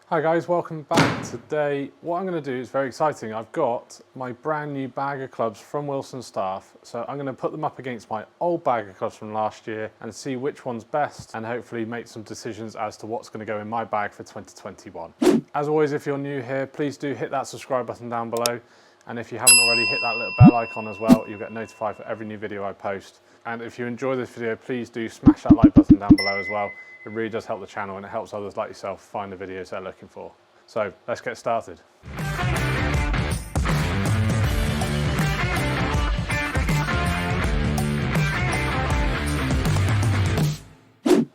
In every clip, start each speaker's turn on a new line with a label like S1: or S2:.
S1: Hi guys, welcome back. Today what I'm going to do is very exciting. I've got my brand new bag of clubs from Wilson Staff, so I'm going to put them up against my old bag of clubs from last year and see which one's best and hopefully make some decisions as to what's going to go in my bag for 2021. As always, if you're new here, please do hit that subscribe button down below, and if you haven't already, hit that little bell icon as well. You'll get notified for every new video I post. And if you enjoy this video, please do smash that like button down below as well. It really does help the channel and it helps others like yourself find the videos they're looking for. So let's get started.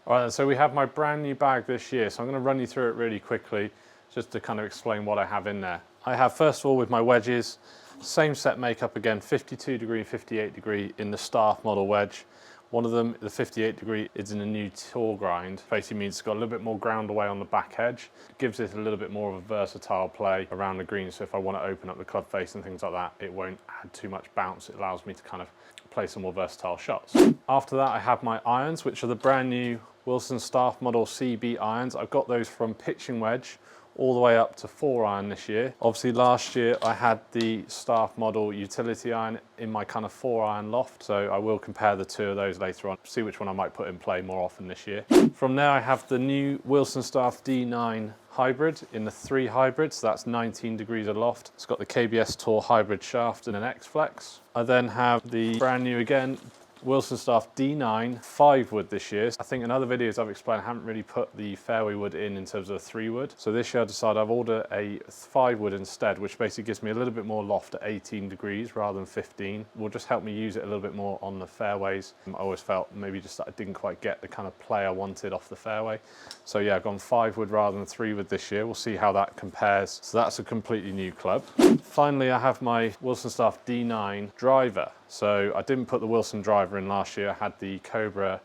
S1: Alright, so we have my brand new bag this year, so I'm going to run you through it really quickly just to kind of explain what I have in there. I have, first of all, with my wedges, same set makeup again, 52 degree, 58 degree in the Staff model wedge. One of them, the 58 degree, is in a new tour grind. Basically means it's got a little bit more ground away on the back edge. It gives it a little bit more of a versatile play around the green. So if I want to open up the club face and things like that, it won't add too much bounce. It allows me to kind of play some more versatile shots. After that, I have my irons, which are the brand new Wilson Staff model CB irons. I've got those from pitching wedge all the way up to 4-iron this year. Obviously last year I had the Staff model utility iron in my kind of 4-iron loft, so I will compare the two of those later on, see which one I might put in play more often this year. From there I have the new Wilson Staff D9 hybrid in the 3 hybrid, so that's 19 degrees aloft. It's got the KBS Tour hybrid shaft and an X-Flex. I then have the brand new again Wilson Staff D9 5 wood this year. I think in other videos I've explained I haven't really put the fairway wood in terms of a 3 wood. So this year I decided I've ordered a 5 wood instead, which basically gives me a little bit more loft at 18 degrees rather than 15. Will just help me use it a little bit more on the fairways. I always felt maybe just that I didn't quite get the kind of play I wanted off the fairway. So yeah, I've gone 5 wood rather than 3 wood this year. We'll see how that compares. So that's a completely new club. Finally, I have my Wilson Staff D9 driver. So I didn't put the Wilson driver in last year. I had the Cobra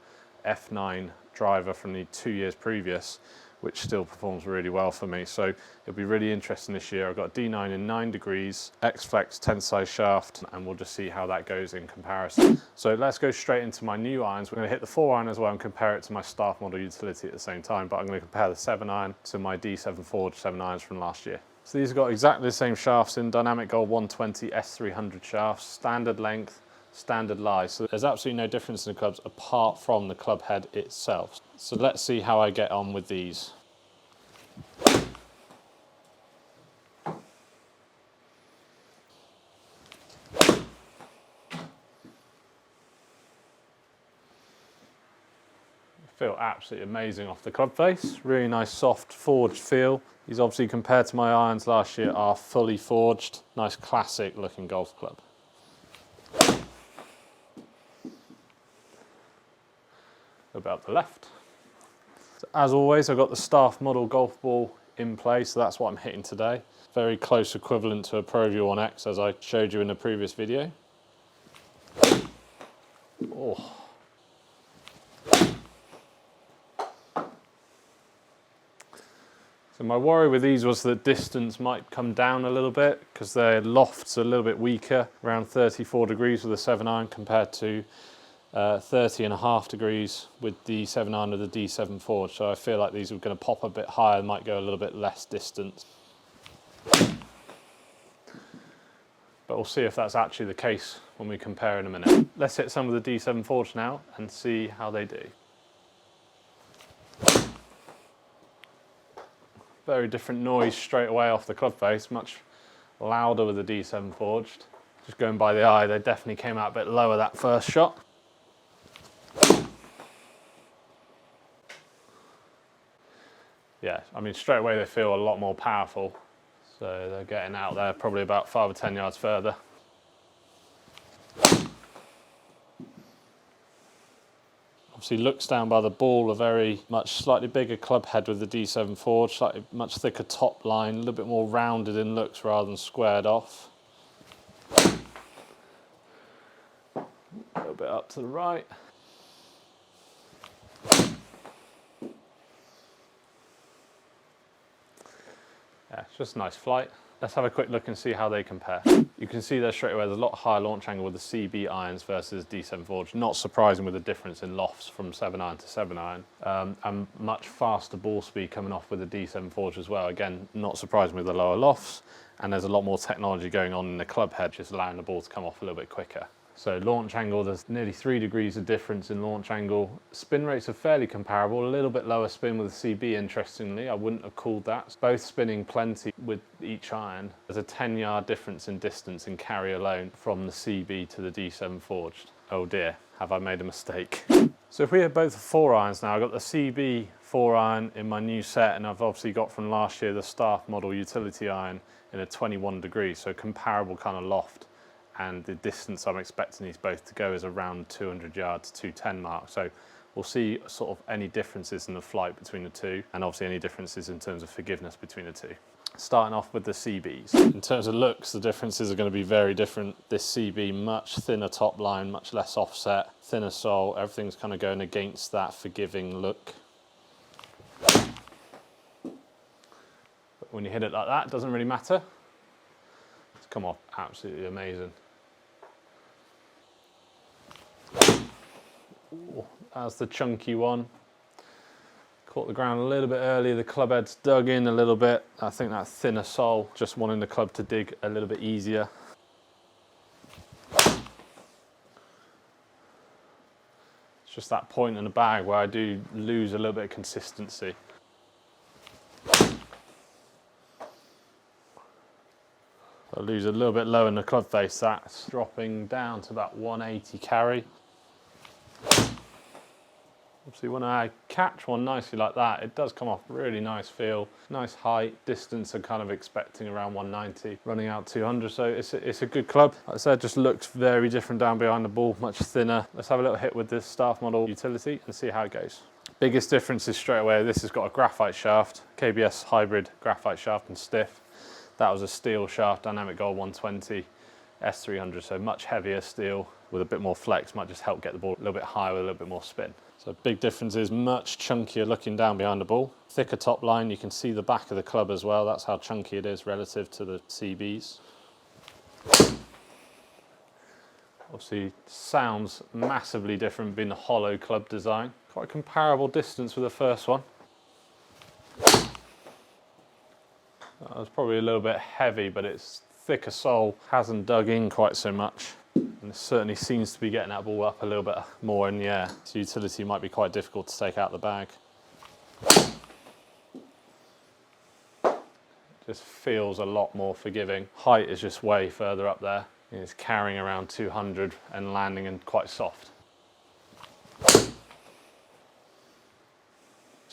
S1: F9 driver from the 2 years previous, which still performs really well for me. So it'll be really interesting this year. I've got D9 in 9 degrees, X-Flex 10 size shaft, and we'll just see how that goes in comparison. So let's go straight into my new irons. We're going to hit the 4-iron as well and compare it to my Staff model utility at the same time, but I'm going to compare the 7-iron to my D7 Forge 7-irons from last year. So these have got exactly the same shafts in Dynamic Gold 120 S300 shafts, standard length, standard lie. So there's absolutely no difference in the clubs apart from the club head itself. So let's see how I get on with these. Feel absolutely amazing off the club face. Really nice soft forged feel. These obviously compared to my irons last year are fully forged. Nice classic looking golf club. About the left. So as always, I've got the Staff model golf ball in play, so that's what I'm hitting today. Very close equivalent to a Pro View 1X as I showed you in the previous video. Oh. So my worry with these was that distance might come down a little bit because their loft's a little bit weaker, around 34 degrees with a 7-iron compared to 30.5 degrees with the 7-iron of the D7 Forge. So I feel like these are going to pop a bit higher and might go a little bit less distance. But we'll see if that's actually the case when we compare in a minute. Let's hit some of the D7 Forge now and see how they do. Very different noise straight away off the club face, much louder with the D7 Forged. Just going by the eye, they definitely came out a bit lower that first shot. Yeah, I mean straight away they feel a lot more powerful. So they're getting out there probably about 5 or 10 yards further. Obviously looks down by the ball, a very much slightly bigger club head with the D7 Forge, slightly much thicker top line, a little bit more rounded in looks rather than squared off. A little bit up to the right. Yeah, it's just a nice flight. let's have a quick look and see how they compare. You can see there straight away there's a lot higher launch angle with the CB irons versus D7 Forge. Not surprising with the difference in lofts from 7 iron to 7 iron. And much faster ball speed coming off with the D7 Forge as well. Again, not surprising with the lower lofts, and there's a lot more technology going on in the club head, just allowing the ball to come off a little bit quicker. So launch angle, there's nearly 3 degrees of difference in launch angle. Spin rates are fairly comparable, a little bit lower spin with the CB, interestingly. I wouldn't have called that. Both spinning plenty with each iron. There's a 10-yard difference in distance in carry alone from the CB to the D7 Forged. Oh dear, have I made a mistake? So if we have both 4 irons now, I've got the CB 4 iron in my new set, and I've obviously got from last year the Staff model utility iron in a 21 degrees, so comparable kind of loft. And the distance I'm expecting these both to go is around 200 yards, 210 mark. So we'll see sort of any differences in the flight between the two, and obviously any differences in terms of forgiveness between the two. Starting off with the CBs. In terms of looks, the differences are going to be very different. This CB, much thinner top line, much less offset, thinner sole, everything's kind of going against that forgiving look. But when you hit it like that, it doesn't really matter. It's come off absolutely amazing. Ooh, that's the chunky one. Caught the ground a little bit earlier, the club head's dug in a little bit. I think that thinner sole, just wanting the club to dig a little bit easier. It's just that point in the bag where I do lose a little bit of consistency. I lose a little bit low in the club face, that's dropping down to about 180 carry. Obviously when I catch one nicely like that, it does come off really nice feel, nice height, distance I'm kind of expecting around 190, running out 200, so it's a good club. Like I said, just looks very different down behind the ball, much thinner. Let's have a little hit with this Staff model utility and see how it goes. Biggest difference is straight away, this has got a graphite shaft, KBS hybrid graphite shaft and stiff. That was a steel shaft, Dynamic Gold 120, S300, so much heavier steel with a bit more flex, might just help get the ball a little bit higher with a little bit more spin. So big difference is much chunkier looking down behind the ball. Thicker top line, you can see the back of the club as well, that's how chunky it is relative to the CBs. Obviously sounds massively different being the hollow club design. Quite a comparable distance with the first one. That was probably a little bit heavy, but its thicker sole hasn't dug in quite so much. And it certainly seems to be getting that ball up a little bit more in the air. So utility might be quite difficult to take out the bag. Just feels a lot more forgiving. Height is just way further up there. It's carrying around 200 and landing in quite soft. It's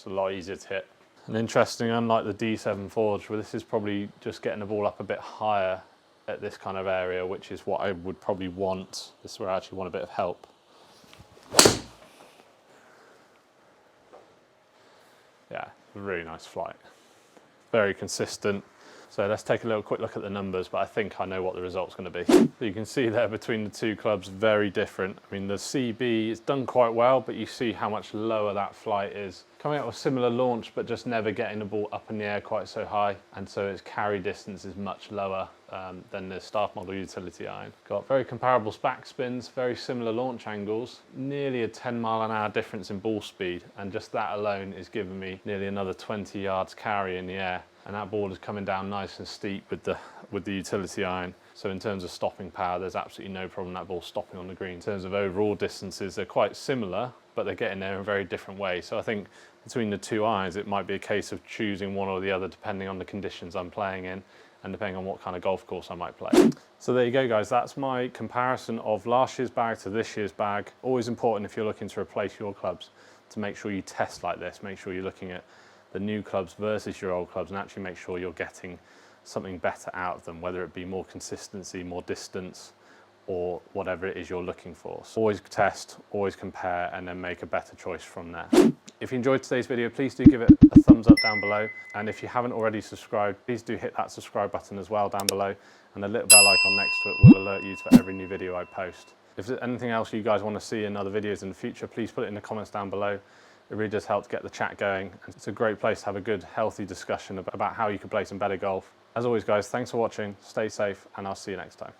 S1: a lot easier to hit. And interesting, unlike the D7 Forge, where this is probably just getting the ball up a bit higher at this kind of area, which is what I would probably want. This is where I actually want a bit of help. Yeah, really nice flight. Very consistent. So let's take a little quick look at the numbers, but I think I know what the result's going to be. So you can see there between the two clubs, very different. I mean, the CB is done quite well, but you see how much lower that flight is. Coming out with similar launch, but just never getting the ball up in the air quite so high. And so its carry distance is much lower than the Staff model utility iron. Got very comparable back spins, very similar launch angles, nearly a 10-mile-an-hour difference in ball speed. And just that alone is giving me nearly another 20 yards carry in the air. And that ball is coming down nice and steep with the utility iron. So in terms of stopping power, there's absolutely no problem that ball stopping on the green. In terms of overall distances, they're quite similar, but they're getting there in a very different way. So I think between the two irons, it might be a case of choosing one or the other depending on the conditions I'm playing in and depending on what kind of golf course I might play. So there you go, guys. That's my comparison of last year's bag to this year's bag. Always important if you're looking to replace your clubs to make sure you test like this. Make sure you're looking at the new clubs versus your old clubs and actually make sure you're getting something better out of them, whether it be more consistency, more distance, or whatever it is you're looking for. So always test, always compare, and then make a better choice from there. If you enjoyed today's video, please do give it a thumbs up down below. And if you haven't already subscribed, please do hit that subscribe button as well down below. And the little bell icon next to it will alert you to every new video I post. If there's anything else you guys want to see in other videos in the future, please put it in the comments down below. It really does help to get the chat going. And it's a great place to have a good, healthy discussion about how you can play some better golf As always, guys, thanks for watching. Stay safe, and I'll see you next time.